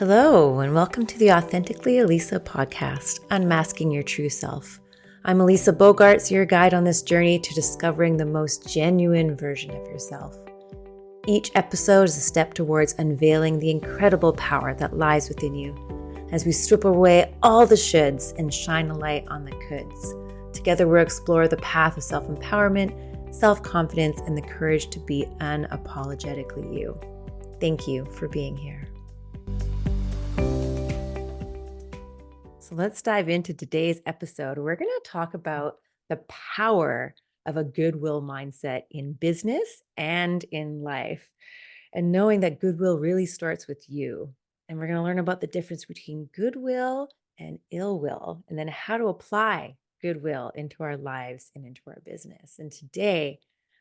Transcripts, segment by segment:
Hello, and welcome to the Authentically Elisa podcast, Unmasking Your True Self. I'm Elisa Bogarts, your guide on this journey to discovering the most genuine version of yourself. Each episode is a step towards unveiling the incredible power that lies within you as we strip away all the shoulds and shine a light on the coulds. Together, we'll explore the path of self-empowerment, self-confidence, and the courage to be unapologetically you. Thank you for being here. So let's dive into today's episode. We're going to talk about the power of a goodwill mindset in business and in life, and knowing that goodwill really starts with you. And we're going to learn about the difference between goodwill and ill will, and then how to apply goodwill into our lives and into our business. And today,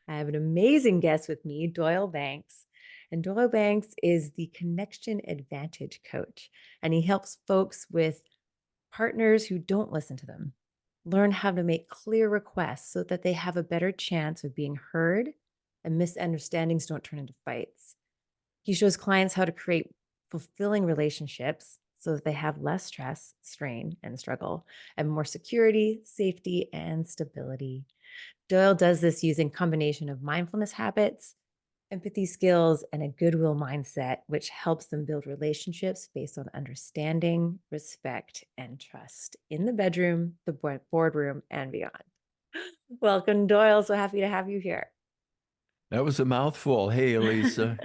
I have an amazing guest with me, Doyle Banks. And Doyle Banks is the Connection Advantage Coach, and he helps folks with partners who don't listen to them learn how to make clear requests so that they have a better chance of being heard and misunderstandings don't turn into fights. He shows clients how to create fulfilling relationships so that they have less stress, strain, and struggle, and more security, safety, and stability. Doyle does this using combination of mindfulness habits, empathy skills, and a goodwill mindset, which helps them build relationships based on understanding, respect, and trust in the bedroom, the boardroom, and beyond. Welcome, Doyle. So happy to have you here. That was a mouthful. Hey, Elisa.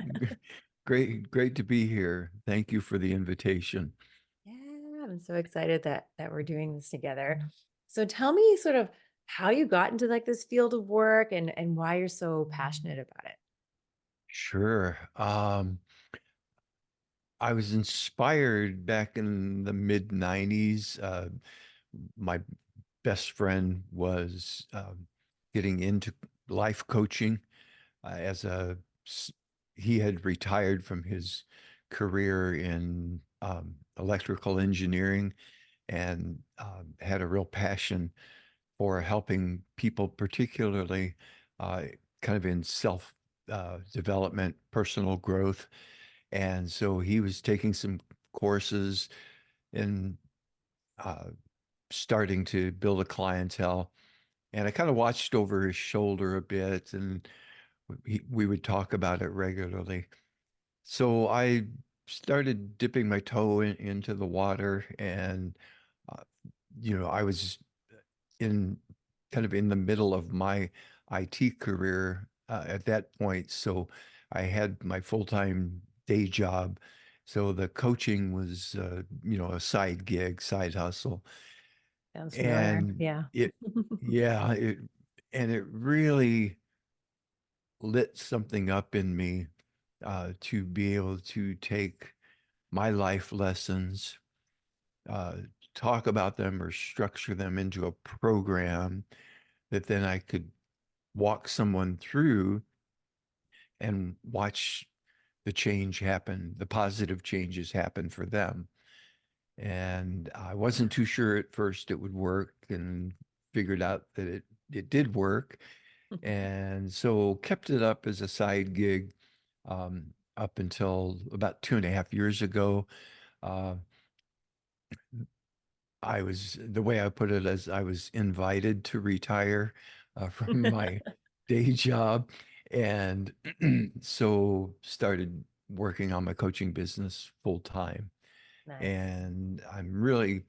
Great to be here. Thank you for the invitation. Yeah, I'm so excited that we're doing this together. So tell me sort of how you got into like this field of work and why you're so passionate about it. Sure. I was inspired back in the mid 90s. My best friend was getting into life coaching as he had retired from his career in electrical engineering and had a real passion for helping people, particularly uh, kind of in self development, personal growth. And so he was taking some courses and uh, starting to build a clientele. And I kind of watched over his shoulder a bit, and we would talk about it regularly. So I started dipping my toe into the water, and uh, I was in kind of in the middle of my IT career at that point. So I had my full-time day job. So the coaching was, a side gig, side hustle. Sounds familiar. And Yeah. it, yeah, and it really lit something up in me to be able to take my life lessons, uh, talk about them or structure them into a program that then I could walk someone through and watch the change happen, the positive changes happen for them. And I wasn't too sure at first it would work and figured out that it did work. And so kept it up as a side gig up until about 2.5 years ago. Uh, the way I put it is I was invited to retire from my day job. And so started working on my coaching business full time. Nice. And I'm really,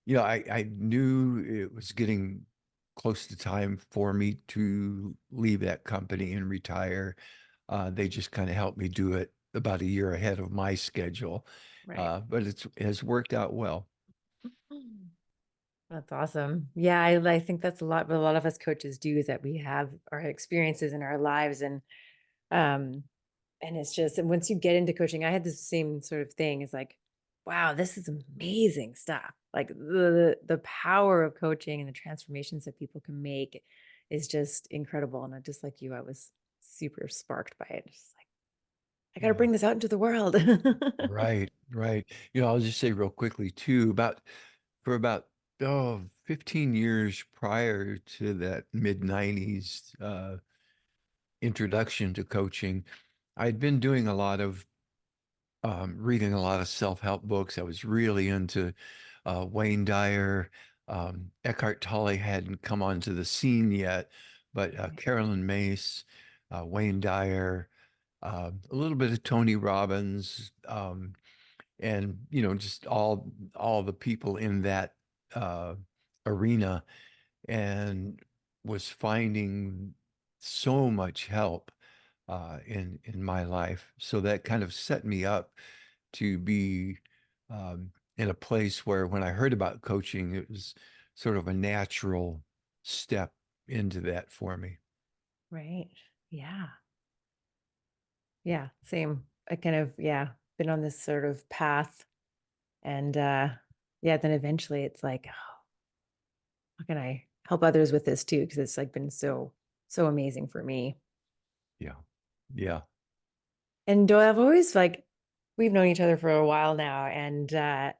I knew it was getting close to time for me to leave that company and retire. They just kind of helped me do it about a year ahead of my schedule. Right. But it has worked out well. That's awesome. Yeah, I think that's what a lot of us coaches do is that we have our experiences in our lives um and it's just and once you get into coaching, I had the same sort of thing. It's like, wow, this is amazing stuff. Like the power of coaching and the transformations that people can make is just incredible. And I just like you, I was super sparked by it. Just like, I got to Yeah. bring this out into the world. Right, right. I'll just say real quickly too, for about 15 years prior to that mid 90s introduction to coaching, I'd been doing a lot of reading a lot of self-help books. I was really into Wayne Dyer. Eckhart Tolle hadn't come onto the scene yet, but Carolyn Mace, Wayne Dyer, a little bit of Tony Robbins, and just all the people in that uh, arena, and was finding so much help in my life. So that kind of set me up to be in a place where when I heard about coaching, it was sort of a natural step into that for me. Right. Yeah. Yeah. Same. I kind of, yeah, been on this sort of path. And yeah, then eventually it's like, oh, how can I help others with this too? Because it's like been so amazing for me. Yeah. Yeah. And Doyle, I've always like we've known each other for a while now, and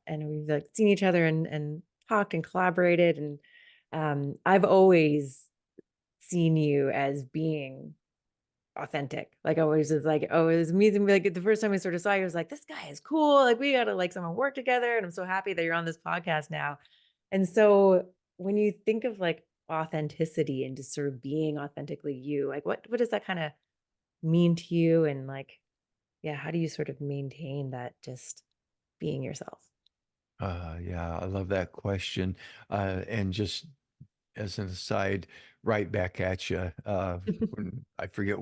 we've like seen each other and talked and collaborated, and I've always seen you as being authentic. Like I always was like, oh, it was amazing. Like the first time I sort of saw you, I was like, this guy is cool. Like we gotta like someone work together. And I'm so happy that you're on this podcast now. And so when you think of like authenticity and just sort of being authentically you, like what does that kind of mean to you? And like, yeah, how do you sort of maintain that just being yourself? Yeah, I love that question. And just as an aside, right back at you. When I forget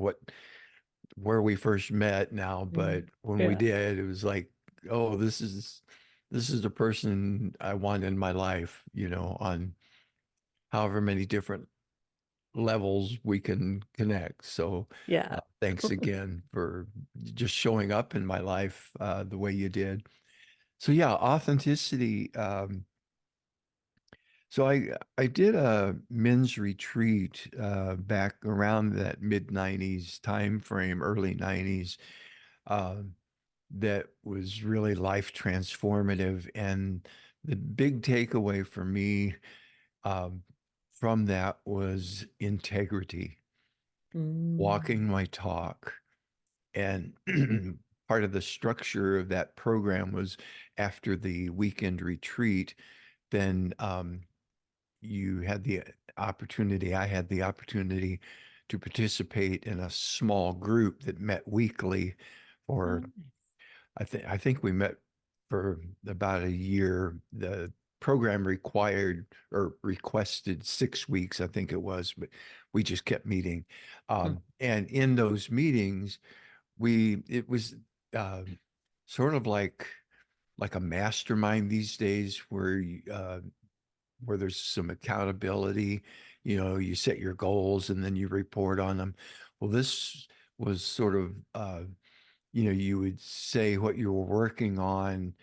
where we first met now, Mm. but when we Yeah. did, it was like, oh, this is the person I want in my life, on however many different levels we can connect. So, Yeah. thanks again for just showing up in my life the way you did. So yeah, authenticity. So I did a men's retreat back around that mid '90s time frame, early '90s. Um, that was really life transformative. And the big takeaway for me um, from that was integrity, Mm. walking my talk. And part of the structure of that program was after the weekend retreat, then you had the opportunity, I had the opportunity to participate in a small group that met weekly for Oh, nice. I think we met for about a year. The program required or requested 6 weeks, I think it was, but we just kept meeting. Hmm. And in those meetings, it was uh, sort of like a mastermind these days where there's some accountability. You set your goals and then you report on them. Well, this was sort of you would say what you were working on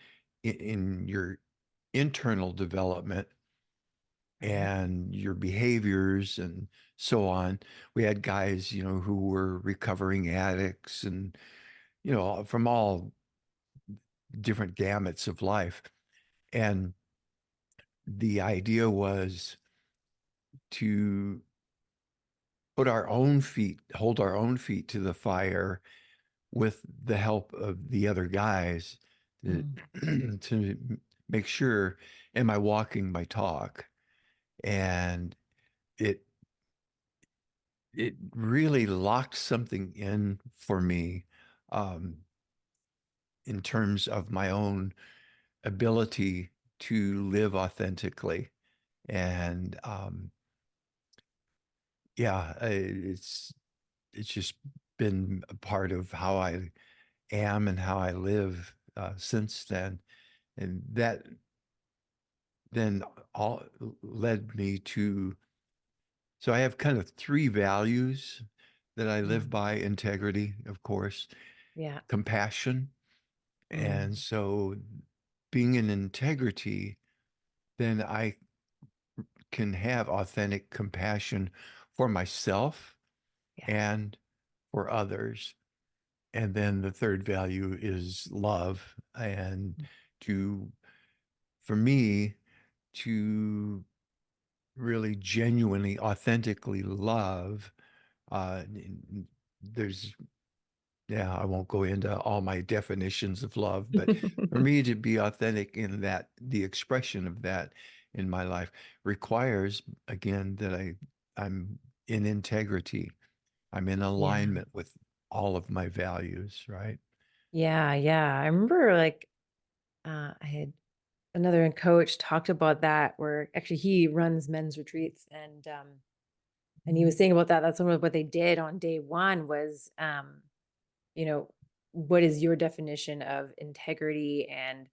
in your internal development Right. and your behaviors and so on. We had guys, who were recovering addicts and, from all different gamuts of life. And the idea was to hold our own feet to the fire with the help of the other guys to, Mm. to make sure, am I walking my talk? And it it really locked something in for me um, in terms of my own ability to live authentically. And yeah, it's just been a part of how I am and how I live since then. And that then all led me to, so I have kind of three values that I live Mm. by: integrity, of course, Yeah. compassion. And Mm. so being in integrity, then I can have authentic compassion for myself Yeah. and for others. And then the third value is love. And to, for me, to really genuinely, authentically love, there's Yeah, I won't go into all my definitions of love, but for me to be authentic in that, the expression of that in my life requires, again, that I'm in integrity. I'm in Yeah. alignment with all of my values, right? Yeah, yeah. I remember like I had another coach talked about that where actually he runs men's retreats and he was saying about that. That's some of what they did on day one was you know, what is your definition of integrity? And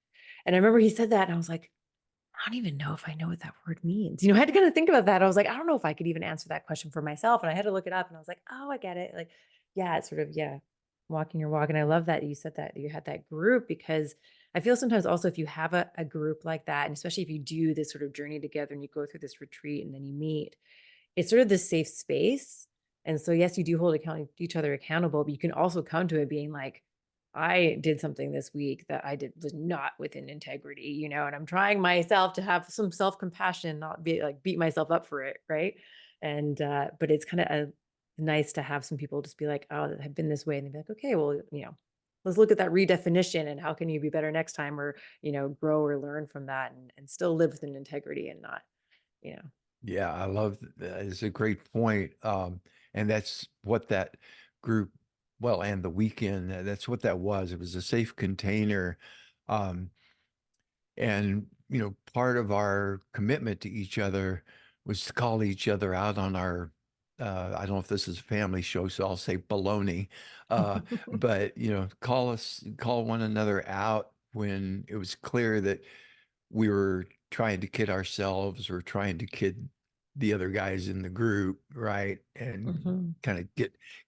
I remember he said that and I was like, I don't even know if I know what that word means. I had to kind of think about that. I was like, I don't know if I could even answer that question for myself. And I had to look it up and I was like, oh, I get it. Like, yeah, it's sort of, yeah, walking your walk. And I love that you said that you had that group because I feel sometimes also if you have a group like that, and especially if you do this sort of journey together and you go through this retreat and then you meet, it's sort of this safe space. And so, yes, you do hold each other accountable, but you can also come to it being like, I did something this week that I did was not within integrity, and I'm trying myself to have some self-compassion, not be like beat myself up for it, right? And but it's kind of nice to have some people just be like, oh, I've been this way, and they'd be like, okay, well, let's look at that redefinition and how can you be better next time, or grow or learn from that, and still live within integrity and not, you know. Yeah, I love that. It's a great point. And that's what that group, well, and the weekend, that's what that was. It was a safe container. Um, and, part of our commitment to each other was to call each other out on our, I don't know if this is a family show, so I'll say baloney. But, call one another out when it was clear that we were trying to kid ourselves or trying to kid the other guys in the group, right? And Mhm. kind of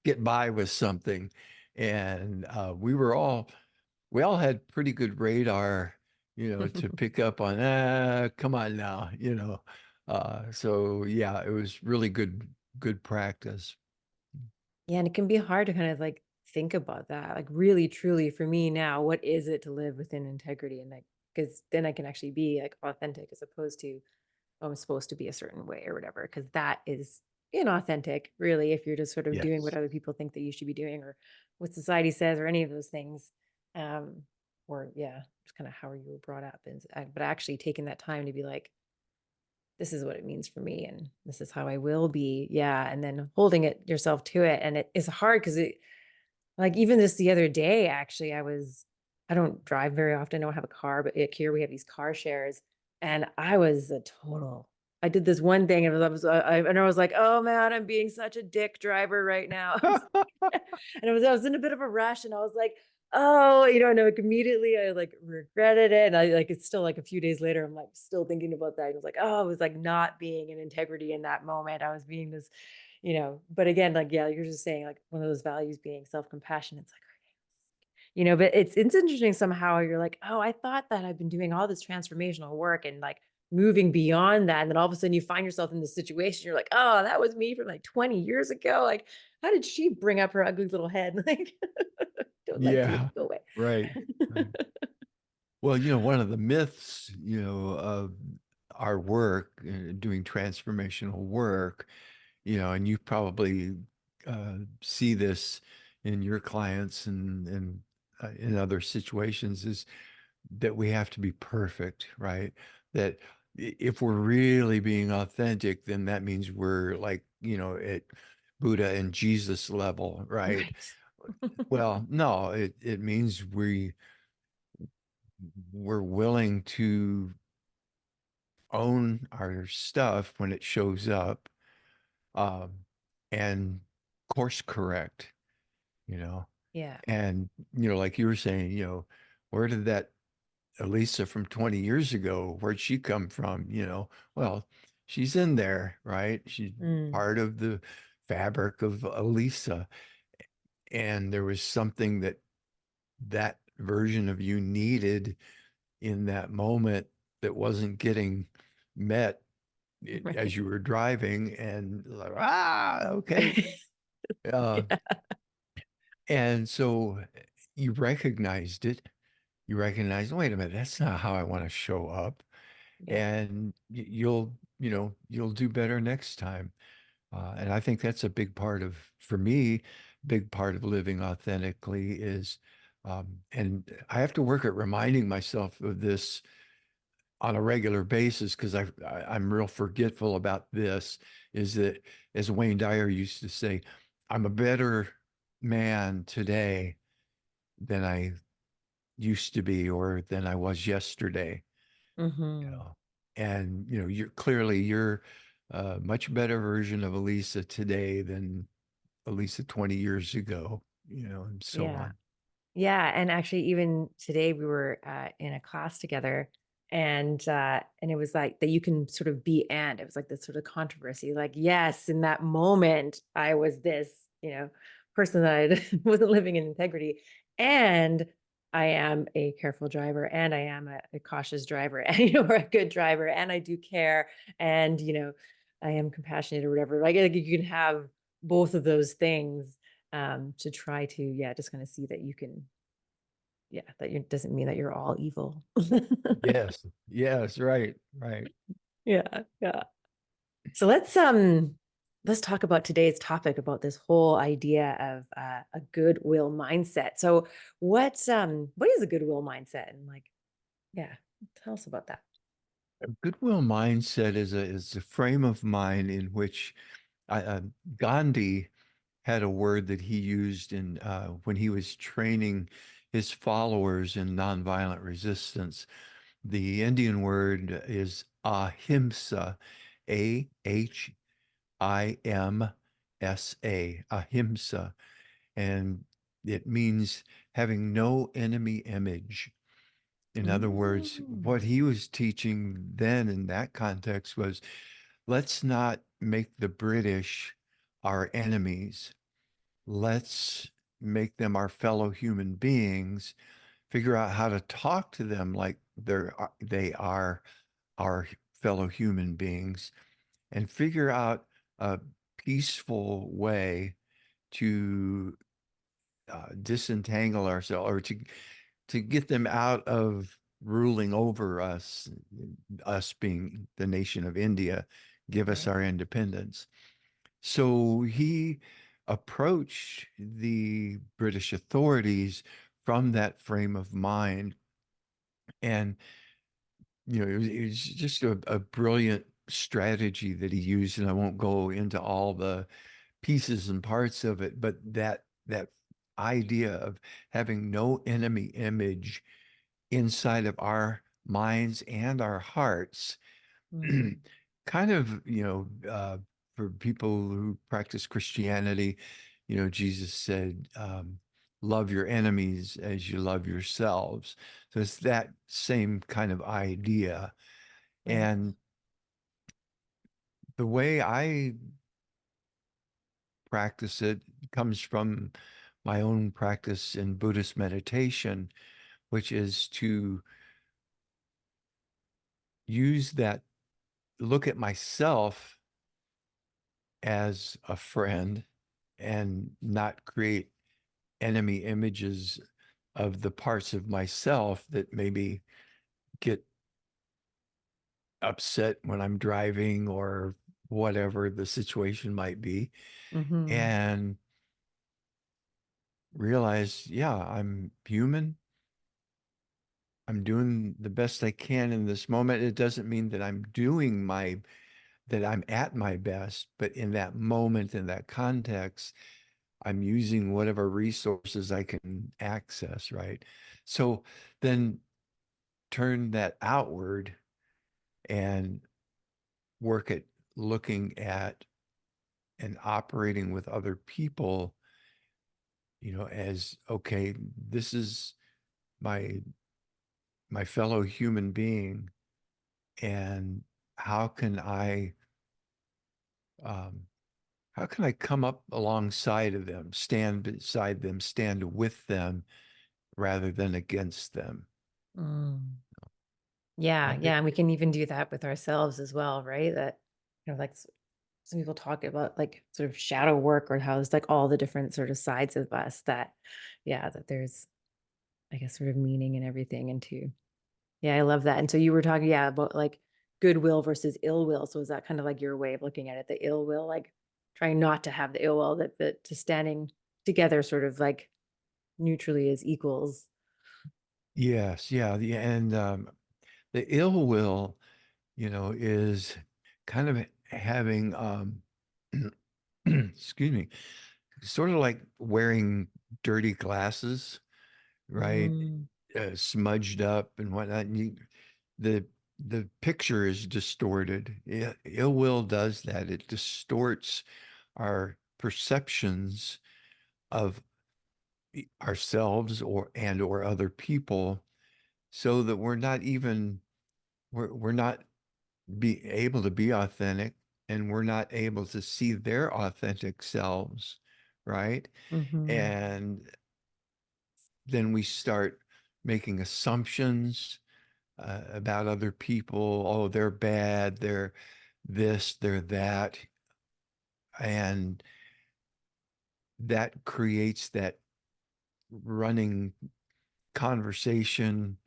get by with something. And we all had pretty good radar, to pick up on, come on now, So yeah, it was really good practice. Yeah, and it can be hard to kind of like think about that. Like really truly for me now, what is it to live within integrity and like because then I can actually be like authentic as opposed to "Oh, I'm supposed to be a certain way or whatever. Because that is inauthentic, really, if you're just sort of doing what Yes. other people think that you should be doing or what society says or any of those things. Um, or yeah, just kind of how you were brought up. But actually taking that time to be like, this is what it means for me and this is how I will be. Yeah. And then holding it yourself to it. And it is hard because it like even just the other day, actually, I don't drive very often, I don't have a car, but here we have these car shares. And I was a total I did this one thing and I was like, oh man, I'm being such a dick driver right now. And I was in a bit of a rush and I was like, oh, no, like immediately I like regretted it. And I like it's still like a few days later, I'm like still thinking about that. I was like, oh, I was like not being in integrity in that moment. I was being this, but again, like, yeah, you're just saying like one of those values being self-compassion. It's like, but it's interesting somehow you're like, oh, I thought that I've been doing all this transformational work and like moving beyond that. And then all of a sudden you find yourself in this situation. You're like, oh, that was me from like 20 years ago. Like, how did she bring up her ugly little head? Like, don't like you. Yeah, Go away. right. Right. Well, one of the myths, of our work, doing transformational work, and you probably see this in your clients and in other situations, is that we have to be perfect, right? That if we're really being authentic, then that means we're like, at Buddha and Jesus level, right? Right. Well, no, it means we're willing to own our stuff when it shows up, um, and course correct, you know. Yeah. And, like you were saying, where did that Elisa from 20 years ago, where'd she come from? Well, she's in there, right? She's Mm. part of the fabric of Elisa. And there was something that version of you needed in that moment that wasn't getting met as Right. you were driving, and like, okay. Uh, Yeah. and so you recognized it. You recognize, wait a minute, that's not how I want to show up. Yeah. And you'll do better next time. And I think that's a big part of, for me, big part of living authentically is, and I have to work at reminding myself of this on a regular basis because I'm real forgetful about this, is that, as Wayne Dyer used to say, I'm a better man today than I used to be or than I was yesterday. You Hmm. know, and you're a much better version of Elisa today than Elisa 20 years ago, and so Yeah. on. Yeah, and actually even today we were, in a class together and it was like that you can sort of be and it was like this sort of controversy, like, yes, in that moment, I was this, person that I wasn't living in integrity, and I am a careful driver, and I am a cautious driver, and, or a good driver, and I do care, and, I am compassionate or whatever, like, you can have both of those things, to try to, yeah, just kinda see that you can yeah, that you doesn't mean that you're all evil. Yes, yes, right, right. Yeah, yeah. So let's talk about today's topic about this whole idea of a goodwill mindset. So what is a goodwill mindset? And like, yeah, tell us about that. A goodwill mindset is a frame of mind in which I, Gandhi had a word that he used in when he was training his followers in nonviolent resistance. The Indian word is ahimsa, Ahimsa, ahimsa, and it means having no enemy image. In other words, what Mm, he was teaching then in that context was, let's not make the British our enemies. Let's make them our fellow human beings, figure out how to talk to them like they are our fellow human beings, and figure out a peaceful way to disentangle ourselves or to get them out of ruling over us, us being the nation of India, give us right. our independence. So he approached the British authorities from that frame of mind. And, it was just a brilliant strategy that he used. And I won't go into all the pieces and parts of it, but that idea of having no enemy image inside of our minds and our hearts Mm, kind of, for people who practice Christianity, Jesus said, love your enemies as you love yourselves. So it's that same kind of idea. right. And the way I practice it comes from my own practice in Buddhist meditation, which is to use that, look at myself as a friend and not create enemy images of the parts of myself that maybe get upset when I'm driving or whatever the situation might be, Hmm. and realize, yeah, I'm human. I'm doing the best I can in this moment. It doesn't mean that that I'm at my best, but in that moment, in that context, I'm using whatever resources I can access, right? So then turn that outward and work at looking at and operating with other people, as okay, this is my my fellow human being, and how can I um, how can I come up alongside of them, stand beside them, stand with them rather than against them? Mm. Yeah, And yeah, and we can even do that with ourselves as well, right? That, like some people talk about like sort of shadow work or how there's like all the different sort of sides of us that, yeah, that there's, I guess, sort of meaning and everything into. Yeah, I love that. And so you were talking, yeah, about like goodwill versus ill will. So is that kind of like your way of looking at it? The ill will, like trying not to have the ill will, that to together sort of like neutrally as equals. Yes, yeah, and the ill will, is kind of having excuse me, sort of like wearing dirty glasses, right? Mm, Smudged up and whatnot. And the the picture is distorted. Ill will does that. It distorts our perceptions of ourselves or other people, so that we're not be able to be authentic, and we're not able to see their authentic selves, right? mhm. And then we start making assumptions about other people. Oh, they're bad, they're this, they're that. And that creates that running conversation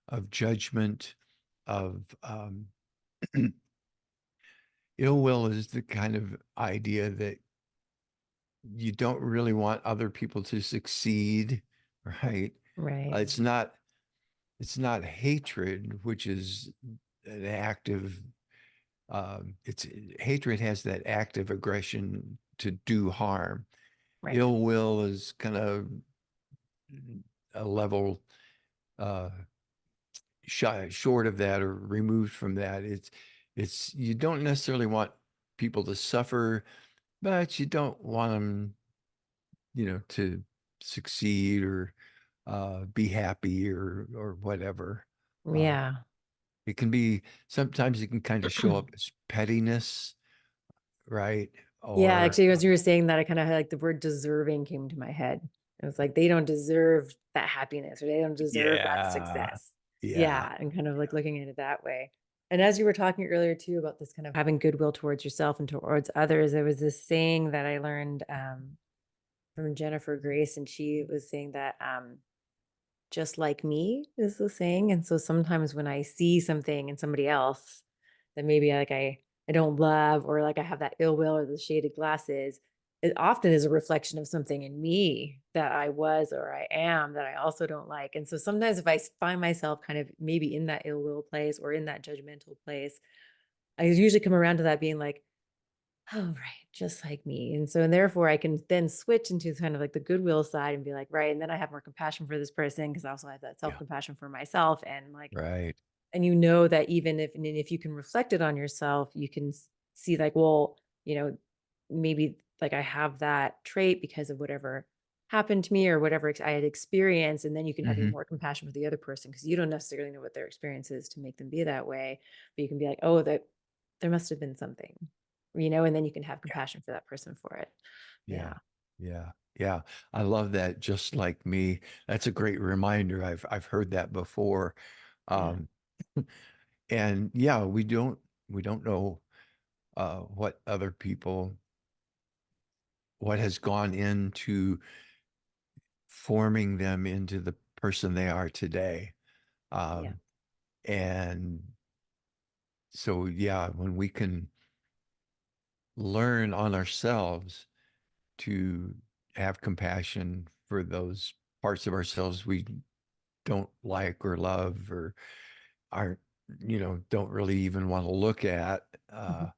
of judgment, of ill will is the kind of idea that you don't really want other people to succeed, right? Right. It's not hatred, which is an active. It's hatred has that active aggression to do harm. Right. Ill will is kind of a level uh, short of that or removed from that. It's you don't necessarily want people to suffer, but you don't want them, to succeed or be happy or whatever. Uh, Yeah. it can be sometimes it can kind of show up as pettiness, right? Yeah, Or actually, as you were saying that, I kind of had like the word deserving came to my head. It was like they don't deserve that happiness or they don't deserve that yeah, success. yeah, Yeah, and kind of like looking at it that way. And as you were talking earlier too about this kind of having goodwill towards yourself and towards others, there was this saying that I learned from Jennifer Grace, and she was saying that just like me is the saying. And so sometimes when I see something in somebody else that maybe like I don't love, or like I have that ill will or the shaded glasses, it often is a reflection of something in me that I was or I am that I also don't like. And so sometimes if find myself kind of maybe in that ill will place or in that judgmental place, I usually come around to that being like, oh, right, just like me. And so, and therefore, I can then switch into kind of like the goodwill side and be like, right. And then I have more compassion for this person because I also have that self yeah, compassion for myself. And like, right. and you know that even if, and if you can reflect it on yourself, you can see like, well, you know, maybe like I have that trait because of whatever happened to me or whatever I had experienced. And then you can have even Hmm. more compassion for the other person because you don't necessarily know what their experience is to make them be that way. But you can be like, oh, that there must have been something, and then you can have Yeah, compassion for that person for it. yeah, Yeah. yeah, yeah. I love that. Just like me. That's a great reminder. I've heard that before. Yeah. Um, and yeah, we don't know what other people, what has gone into forming them into the person they are today. Yeah. Um, and so, yeah, when we can learn on ourselves to have compassion for those parts of ourselves we don't like or love or aren't, don't really even want to look at, Mhm.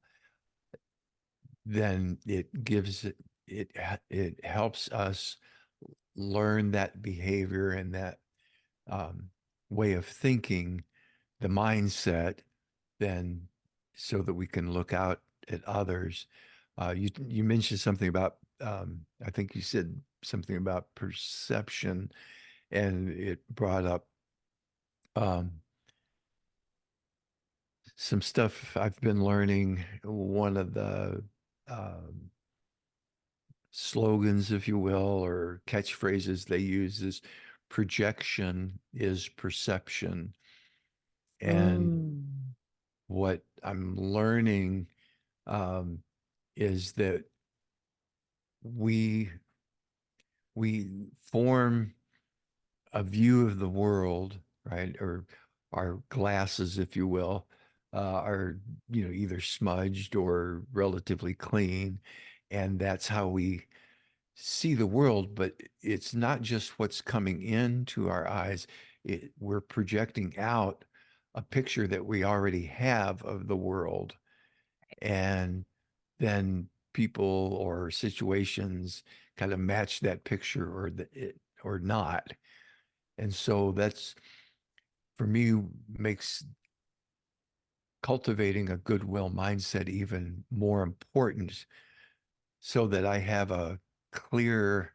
then it helps us learn that behavior and that way of thinking, the mindset, then so that we can look out at others. You mentioned something about I think you said something about perception, and it brought up um, some stuff I've been learning. One of the um, slogans, if you will, or catchphrases they use is projection is perception. And Mm. what I'm learning um, is that we we form a view of the world, right? Or our glasses, if you will, are either smudged or relatively clean, and that's how we see the world, but it's not just what's coming into our eyes. We're projecting out a picture that we already have of the world. And then people or situations kind of match that picture or not. And so that's for me makes cultivating a goodwill mindset even more important so that I have a clear,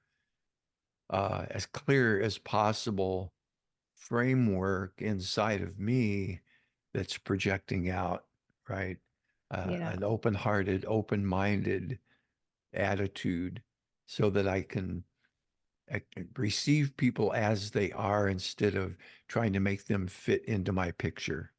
as clear as possible framework inside of me that's projecting out, right? Yeah. An open-hearted, open-minded attitude so that I can receive people as they are instead of trying to make them fit into my picture.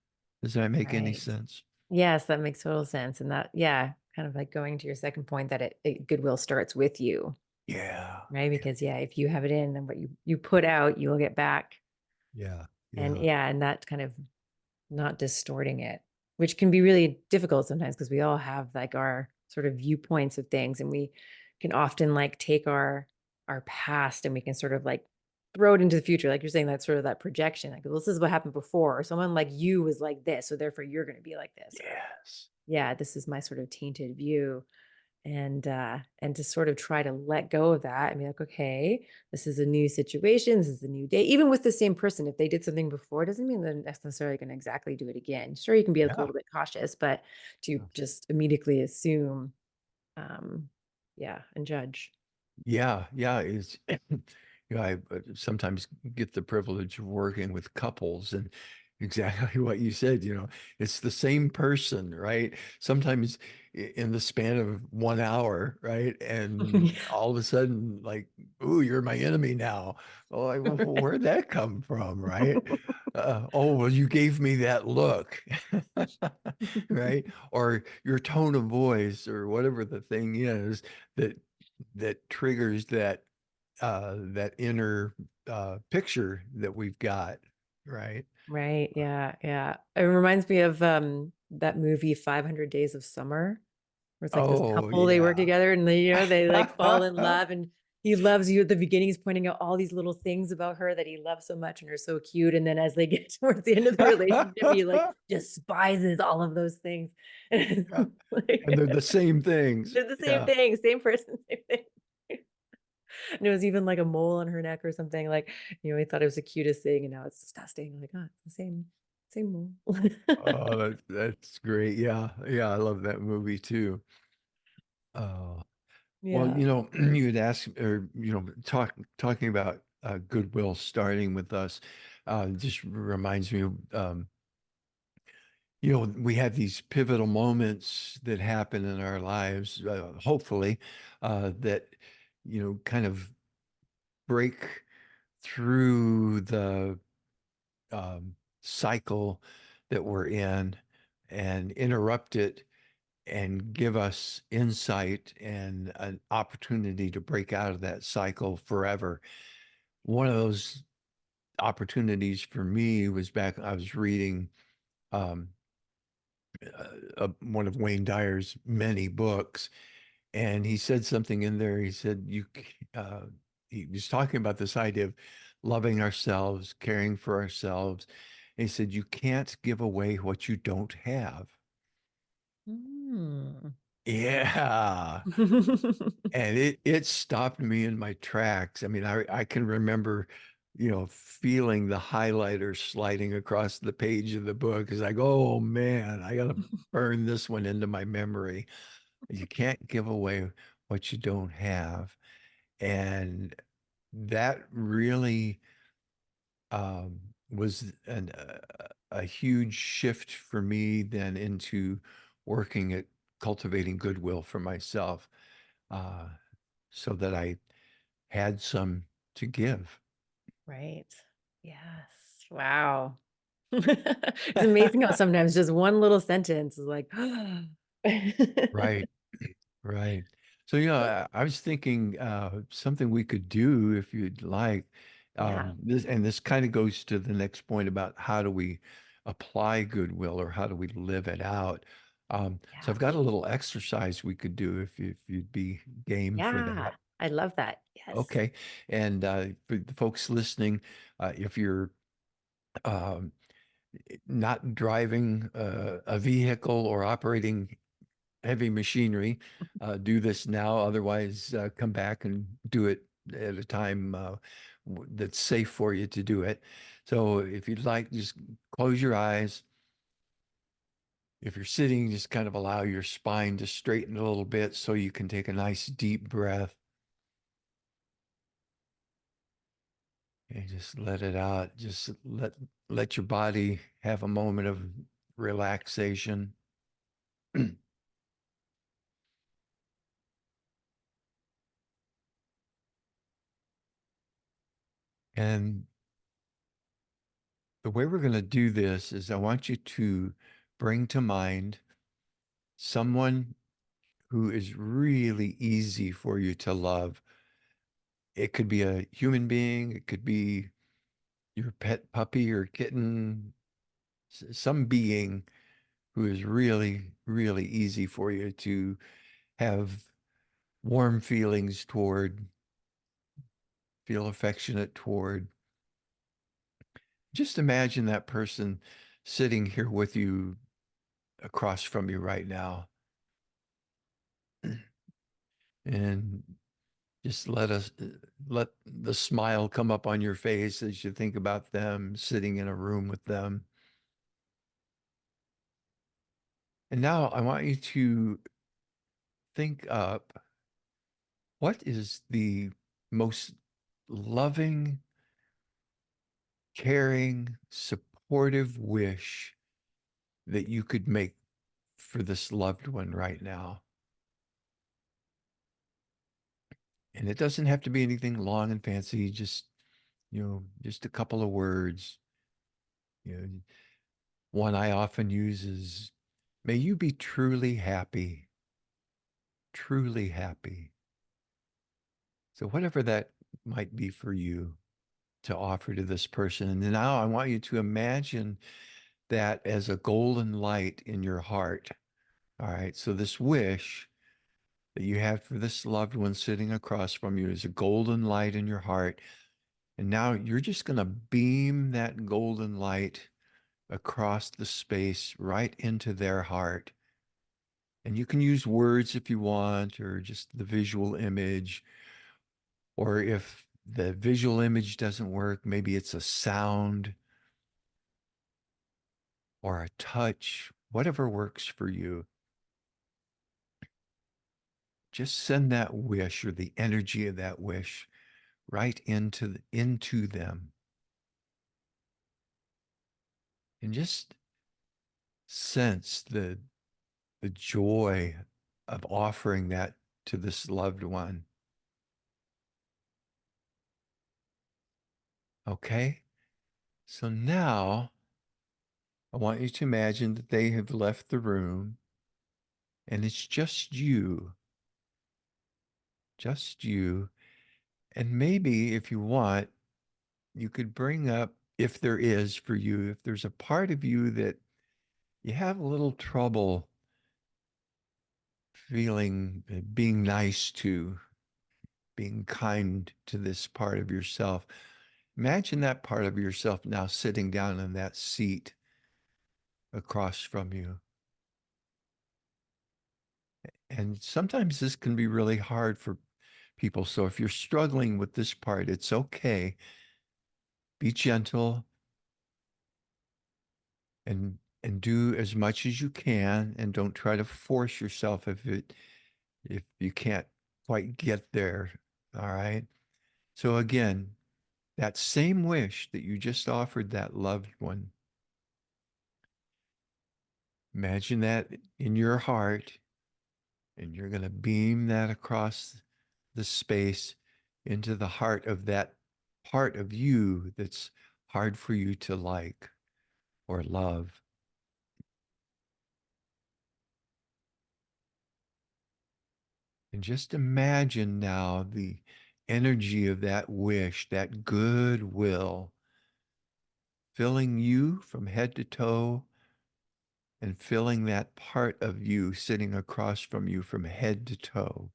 Does that make any Right. sense? Yes, that makes total sense. And that, yeah, kind of like going to your second point that goodwill starts with you, Yeah. right? Because yeah, if you have it in, then what you put out, you will get back. Yeah. And Yeah. yeah, and that kind of not distorting it, which can be really difficult sometimes because we all have like our sort of viewpoints of things, and we can often like take our past and we can sort of like throw it into the future. Like you're saying, that sort of that projection, like, well, this is what happened before, or someone like you was like this, so therefore you're going to be like this, or Yes. yeah, this is my sort of tainted view. And to sort of try to let go of that and be like, okay, this is a new situation, this is a new day. Even with the same person, if they did something before, doesn't mean they're necessarily going to exactly do it again. Sure, you can be like a Yeah. little bit cautious, but to Yeah. just immediately assume, um yeah, and judge. Yeah, yeah, it's I sometimes get the privilege of working with couples and exactly what you said, it's the same person, right? Sometimes in the span of 1 hour, right? And Yeah. all of a sudden, like, ooh, you're my enemy now. Oh, like, well, where'd that come from, right? Oh, well, you gave me that look, right? Or your tone of voice or whatever the thing is that triggers that inner picture that we've got, right? Right, yeah, yeah. It reminds me of that movie 500 Days of Summer. Where it's like this Oh couple, they work yeah. together and they like fall in love, and he loves you at the beginning. He's pointing out all these little things about her that he loves so much and are so cute. And then as they get towards the end of the relationship, he like despises all of those things. And Yeah. And they're like, the same things. they're the same Yeah. thing, same person, same thing. And it was even like a mole on her neck or something. Like, he thought it was the cutest thing, and now it's disgusting. Like, oh, it's the same mole. Oh, that's great. Yeah. Yeah. I love that movie too. Oh, well, Yeah. you had asked or, talking about goodwill starting with us, just reminds me of, we have these pivotal moments that happen in our lives, hopefully, that, kind of break through the cycle that we're in and interrupt it and give us insight and an opportunity to break out of that cycle forever. One of those opportunities for me was back, I was reading um, one of Wayne Dyer's many books, and he said something in there. He said, he was talking about this idea of loving ourselves, caring for ourselves. And he said, you can't give away what you don't have. Mm. Yeah. And it stopped me in my tracks. I mean, I can remember, feeling the highlighter sliding across the page of the book as I go, oh man, I gotta burn this one into my memory. You can't give away what you don't have. And that really was a huge shift for me then into working at cultivating goodwill for myself, uh, so that I had some to give. Right. Yes. Wow. It's amazing how sometimes just one little sentence is like, Right. Right. So, I was thinking something we could do if you'd like. yeah, This kind of goes to the next point about how do we apply goodwill or how do we live it out. So yeah, I've got a little exercise we could do if you'd be game for yeah. that. I love that. Yes. Okay. And for the folks listening, if you're um, not driving a vehicle or operating heavy machinery, do this now. Otherwise, come back and do it at a time that's safe for you to do it. So if you'd like, just close your eyes. If you're sitting, just kind of allow your spine to straighten a little bit so you can take a nice deep breath and just let it out. Just let your body have a moment of relaxation. And the way we're going to do this is I want you to bring to mind someone who is really easy for you to love. It could be a human being, it could be your pet puppy or kitten, some being who is really, really easy for you to have warm feelings toward, feel affectionate toward. Just imagine that person sitting here with you across from you right now. And just let the smile come up on your face as you think about them sitting in a room with them. And now I want you to think up what is the most loving, caring, supportive wish that you could make for this loved one right now. And it doesn't have to be anything long and fancy, just, just a couple of words. You know, one I often use is, may you be truly happy, truly happy. So whatever that might be for you to offer to this person. And now I want you to imagine that as a golden light in your heart. All right. So this wish that you have for this loved one sitting across from you is a golden light in your heart. And now you're just going to beam that golden light across the space right into their heart. And you can use words if you want, or just the visual image. Or if the visual image doesn't work, maybe it's a sound or a touch, whatever works for you. Just send that wish or the energy of that wish right into them. And just sense the joy of offering that to this loved one. Okay? So now I want you to imagine that they have left the room and it's just you, just you. And maybe if you want, you could bring up, if there is for you, if there's a part of you that you have a little trouble feeling, being nice to, being kind to this part of yourself. Imagine that part of yourself now sitting down in that seat across from you. And sometimes this can be really hard for people. So if you're struggling with this part, it's okay. Be gentle and do as much as you can, and don't try to force yourself if you can't quite get there. All right. So again, that same wish that you just offered that loved one, imagine that in your heart, and you're going to beam that across the space into the heart of that part of you that's hard for you to like or love. And just imagine now the energy of that wish, that goodwill, filling you from head to toe and filling that part of you sitting across from you from head to toe.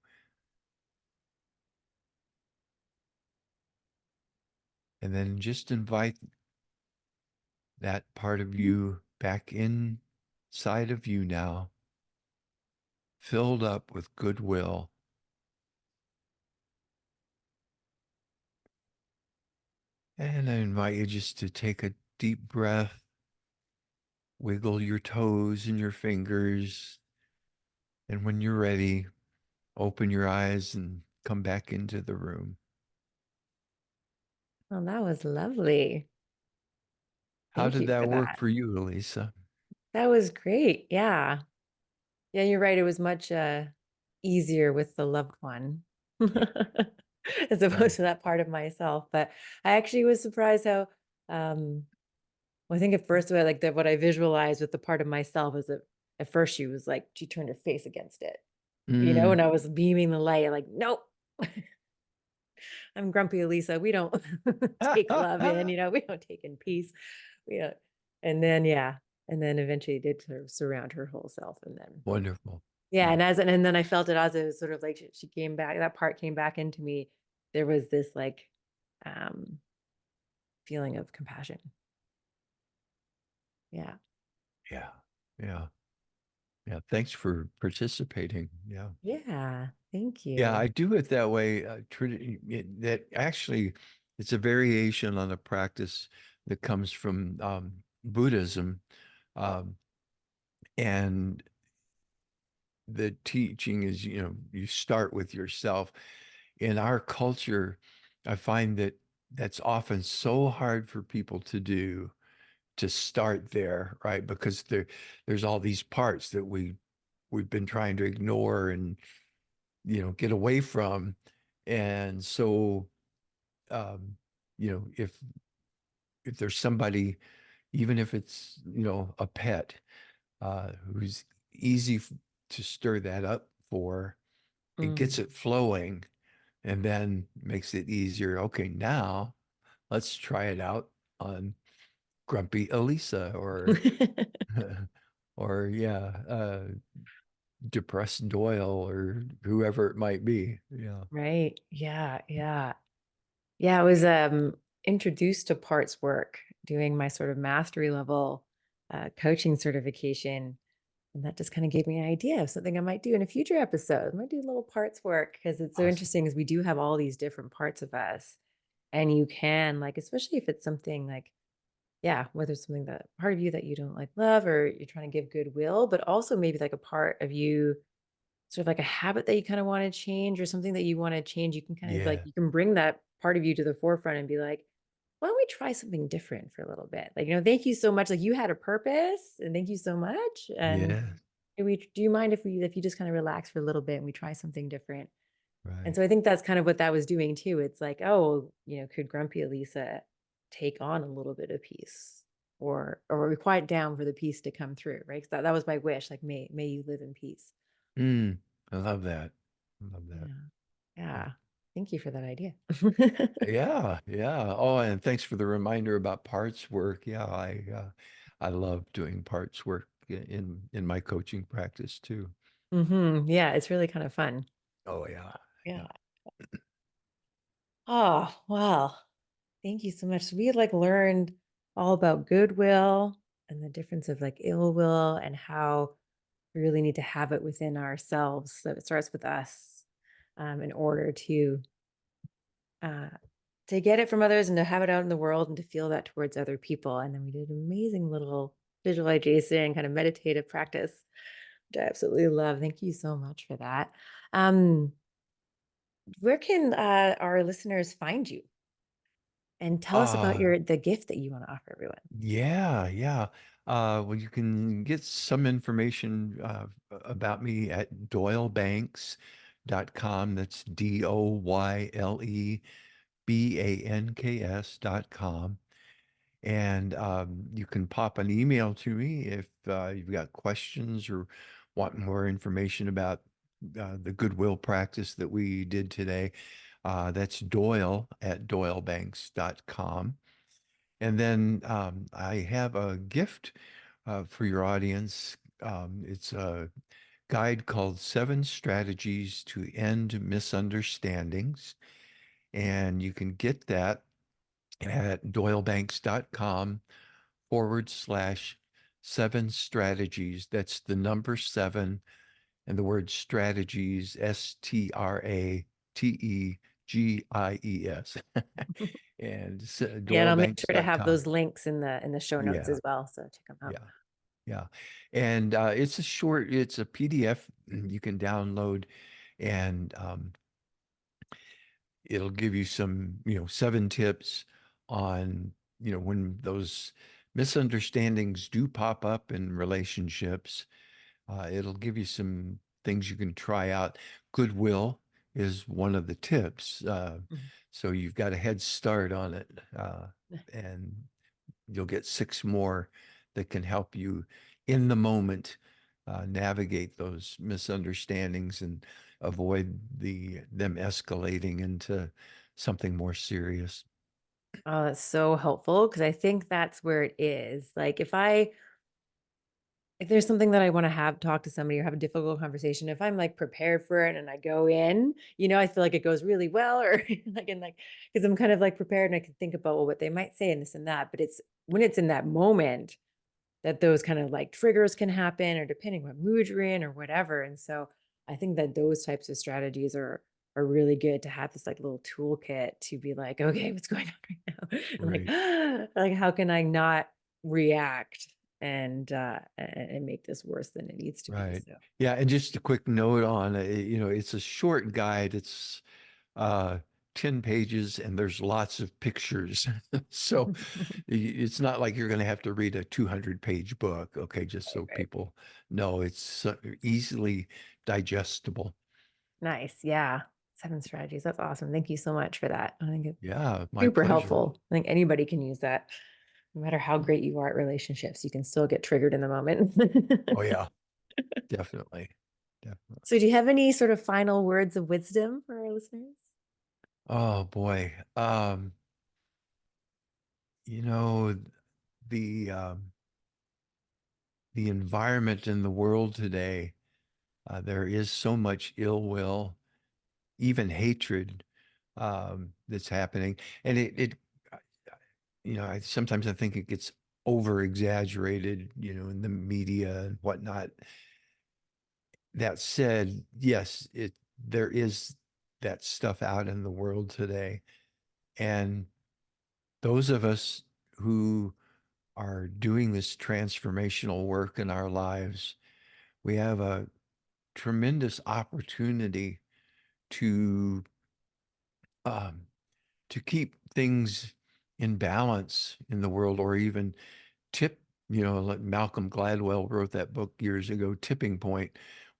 And then just invite that part of you back inside of you now, filled up with goodwill. And I invite you just to take a deep breath, wiggle your toes and your fingers. And when you're ready, open your eyes and come back into the room. Well, that was lovely. How Thank did you that for work that. for you, Elisa? That was great. Yeah. Yeah, you're right. It was much easier with the loved one as opposed Right. to that part of myself. But I actually was surprised how well, I think at first like what I visualized with the part of myself is that at first she was like she turned her face against it, Mm. and I was beaming the light, like, nope, I'm grumpy Elisa. We don't take love in, we don't take in peace. We don't. And then yeah. And then eventually it did sort of surround her whole self. And then Wonderful. yeah, Mm. and then I felt it as it was sort of like she came back, that part came back into me. There was this like um feeling of compassion. Yeah. Yeah. Yeah. Yeah. Thanks for participating. Yeah. Yeah. Thank Yeah, you. I do it that way. That actually, it's a variation on a practice that comes from Buddhism, um, and the teaching is, you start with yourself. In our culture, I find that that's often so hard for people to do, to start there, right? Because there's all these parts that we've been trying to ignore and get away from, and so um, if there's somebody, even if it's a pet, who's easy to stir that up for, it gets Mm. it flowing, and then makes it easier. Okay, now let's try it out on Grumpy Elisa, or yeah, depressed Doyle, or whoever it might be. Yeah. Right. Yeah. Yeah. Yeah. I was introduced to parts work doing my sort of mastery level coaching certification. And that just kind of gave me an idea of something I might do in a future episode. I might do a little parts work because it's so Awesome. interesting, as we do have all these different parts of us. And you can, like, especially if it's something like, yeah, whether it's something that part of you that you don't like love, or you're trying to give goodwill, but also maybe like a part of you, sort of like a habit that you kind of want to change or something that you want to change, you can kind of like, Yeah. you can bring that part of you to the forefront and be like, why don't we try something different for a little bit? Like, thank you so much. Like, you had a purpose and thank you so much. And Yeah. do you mind if you just kind of relax for a little bit and we try something different? And Right. so I think that's kind of what that was doing too. It's like, oh, could grumpy Elisa take on a little bit of peace, or we quiet down for the peace to come through, right? Because that was my wish. Like, may you live in peace. Mm, I love that. I love that. Yeah. Yeah. Yeah. Thank you for that idea. Yeah, yeah. Oh, and thanks for the reminder about parts work. Yeah, I love doing parts work in my coaching practice too. Yeah, it's really kind of fun. Oh yeah. Yeah. Yeah. Oh, well, thank you so much. So we had like learned all about goodwill and the difference of like ill will, and how we really need to have it within ourselves. So it starts with us, in order uh, to get it from others and to have it out in the world and to feel that towards other people. And then we did an amazing little visualization, kind of meditative practice, which I absolutely love. Thank you so much for that. Um, where can our listeners find you? And tell us about Uh, the gift that you want to offer everyone. yeah, yeah. Well, you can get some information about me at doylebanks.com. That's DOYLEBANKS.com. And you can pop an email to me if you've got questions or want more information about the Goodwill practice that we did today. That's Doyle at doylebanks.com. And then I have a gift for your audience. It's a guide called Seven Strategies to End Misunderstandings. And you can get that at doylebanks.com/seven strategies. That's the number seven and the word strategies, strategies. And Yeah, and I'll make sure to have doylebanks.com. those links in the show notes Yeah, as well. So check them out. yeah, yeah. And it's a PDF you can download, and it'll give you some, seven tips on, when those misunderstandings do pop up in relationships. It'll give you some things you can try out. Goodwill is one of the tips. Mhm. So you've got a head start on it. And you'll get six more that can help you in the moment navigate those misunderstandings and avoid them escalating into something more serious. Oh, that's so helpful because I think that's where it is. Like if there's something that I want to have talk to somebody or have a difficult conversation, if I'm like prepared for it and I go in, I feel like it goes really well or like because I'm kind of like prepared and I can think about well, what they might say and this and that. But it's when it's in that moment that those kind of like triggers can happen or depending what mood you're in or whatever. And so I think that those types of strategies are really good to have this like little toolkit to be like, okay, what's going on right now? And Right. like how can I not react and make this worse than it needs to be? Right. So Yeah. And just a quick note on it, it's a short guide. It's uh, 10 pages and there's lots of pictures. So it's not like you're going to have to read a 200-page book. Okay. Just right, so right. people know it's easily digestible. Nice. Yeah. 7 strategies. That's awesome. Thank you so much for that. I think it's Yeah. My super pleasure. helpful. I think anybody can use that. No matter how great you are at relationships, you can still get triggered in the moment. Oh, yeah. Definitely. Definitely. So, do you have any sort of final words of wisdom for our listeners? Oh, boy. You know, the, um, the environment in the world today, there is so much ill will, even hatred, that's happening. And sometimes I think it gets over exaggerated, in the media and whatnot. That said, yes, there is that stuff out in the world today. And those of us who are doing this transformational work in our lives, we have a tremendous opportunity to um, to keep things in balance in the world, or even tip. Like Malcolm Gladwell wrote that book years ago, Tipping Point.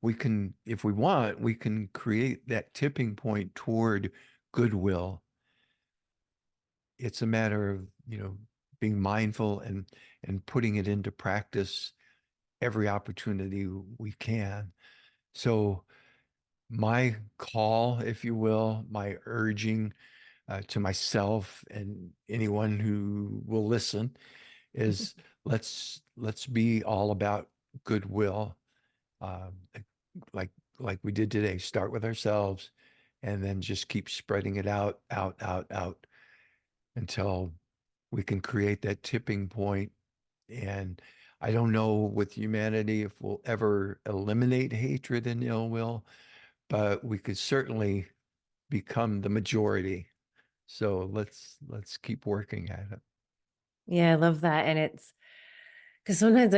We can, if we want, we can create that tipping point toward goodwill. It's a matter of, being mindful and putting it into practice every opportunity we can. So my call, if you will, my urging to myself and anyone who will listen is let's be all about goodwill, um, like like we did today. Start with ourselves, and then just keep spreading it out, out, out, out until we can create that tipping point. And I don't know with humanity if we'll ever eliminate hatred and ill will, but we could certainly become the majority. So let's keep working at it. Yeah, I love that. And it's because sometimes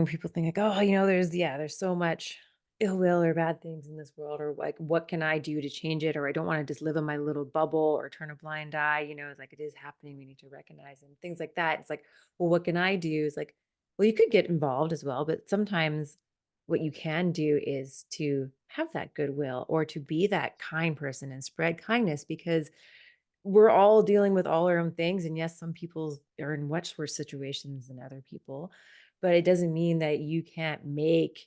people think like, oh, there's so much ill will or bad things in this world, or like, what can I do to change it? Or I don't want to just live in my little bubble or turn a blind eye. It's like it is happening. We need to recognize and things like that. It's like, well, what can I do? Is like, well, you could get involved as well, but sometimes what you can do is to have that goodwill or to be that kind person and spread kindness because we're all dealing with all our own things. And yes, some people are in much worse situations than other people, but it doesn't mean that you can't make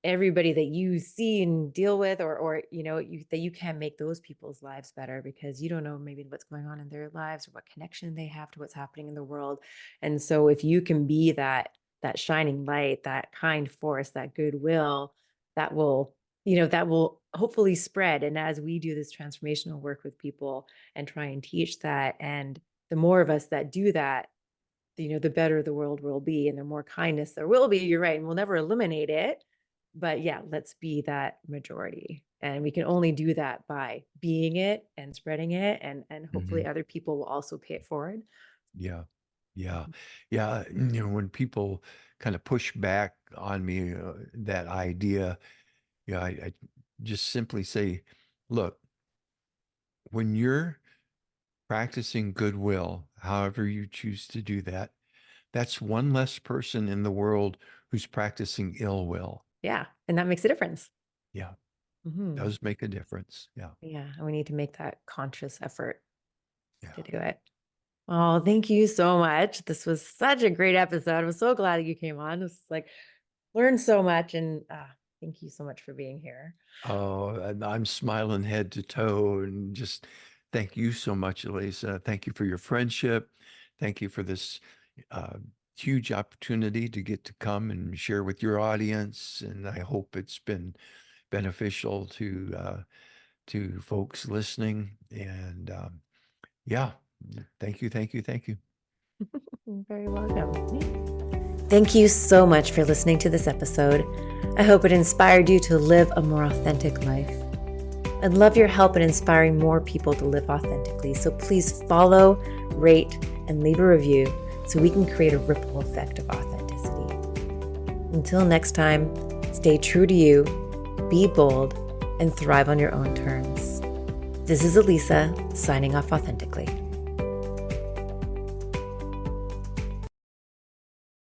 everybody that you see and deal with that you can make those people's lives better because you don't know maybe what's going on in their lives or what connection they have to what's happening in the world. And so if you can be that shining light, that kind force, that goodwill, that will that will hopefully spread. And as we do this transformational work with people and try and teach that and the more of us that do that, the better the world will be, and the more kindness there will be. You're right. And we'll never eliminate it. But yeah, let's be that majority. And we can only do that by being it and spreading it. And hopefully Mhm. other people will also pay it forward. Yeah. Yeah. Mhm. Yeah. When people kind of push back on me, that idea, I just simply say, look, when you're practicing goodwill, however you choose to do that, that's one less person in the world who's practicing ill will. Yeah. And that makes a difference. Yeah, Mhm. does make a difference. Yeah. Yeah. And we need to make that conscious effort Yeah. to do it. Oh, thank you so much. This was such a great episode. I'm so glad you came on. It's like learned so much, and thank you so much for being here. Oh, and I'm smiling head to toe and just thank you so much, Elisa. Thank you for your friendship. Thank you for this uh, huge opportunity to get to come and share with your audience. And I hope it's been beneficial to folks listening. And yeah, thank you, thank you, thank you. You're very welcome. Thank you so much for listening to this episode. I hope it inspired you to live a more authentic life. I'd love your help in inspiring more people to live authentically. So please follow, rate, and leave a review so we can create a ripple effect of authenticity. Until next time, stay true to you, be bold, and thrive on your own terms. This is Elisa, signing off authentically.